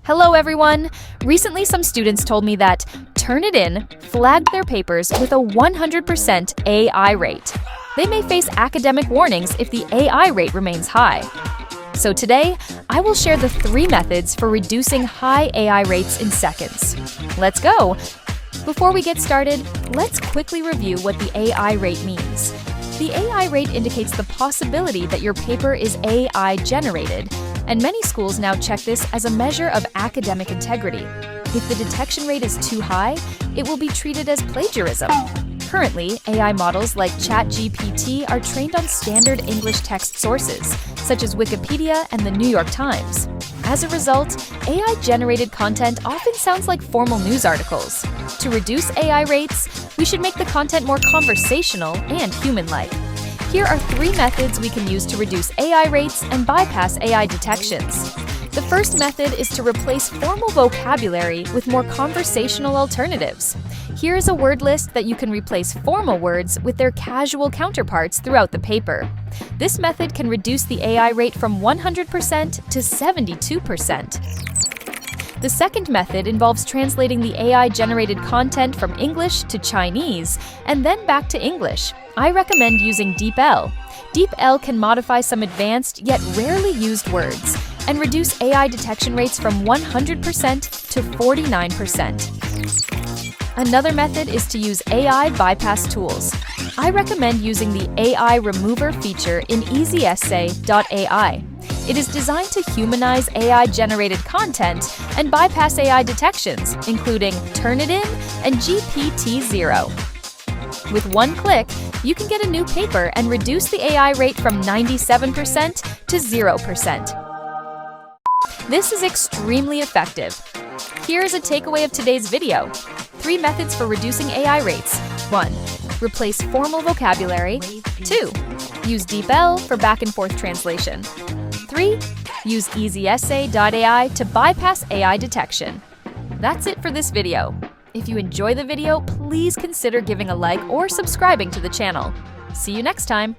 Hello everyone! Recently some students told me that Turnitin flagged their papers with a 100% AI rate. They may face academic warnings if the AI rate remains high. So today, I will share the 3 methods for reducing high AI rates in seconds. Let's go! Before we get started, let's quickly review what the AI rate means. The AI rate indicates the possibility that your paper is AI generated, and many schools now check this as a measure of academic integrity. If the detection rate is too high, it will be treated as plagiarism. Currently, AI models like ChatGPT are trained on standard English text sources, such as Wikipedia and the New York Times. As a result, AI-generated content often sounds like formal news articles. To reduce AI rates, we should make the content more conversational and human-like. Here are 3 methods we can use to reduce AI rates and bypass AI detections. The first method is to replace formal vocabulary with more conversational alternatives. Here is a word list that you can replace formal words with their casual counterparts throughout the paper. This method can reduce the AI rate from 100% to 72%. The second method involves translating the AI-generated content from English to Chinese and then back to English. I recommend using DeepL. DeepL can modify some advanced yet rarely used words and reduce AI detection rates from 100% to 49%. Another method is to use AI bypass tools. I recommend using the AI remover feature in easyessay.ai. It is designed to humanize AI-generated content and bypass AI detections, including Turnitin and GPT-0. With one click, you can get a new paper and reduce the AI rate from 97% to 0%. This is extremely effective. Here is a takeaway of today's video. 3 methods for reducing AI rates. 1. Replace formal vocabulary. 2. Use DeepL for back-and-forth translation. 3. Use easyessay.ai to bypass AI detection. That's it for this video. If you enjoy the video, please consider giving a like or subscribing to the channel. See you next time!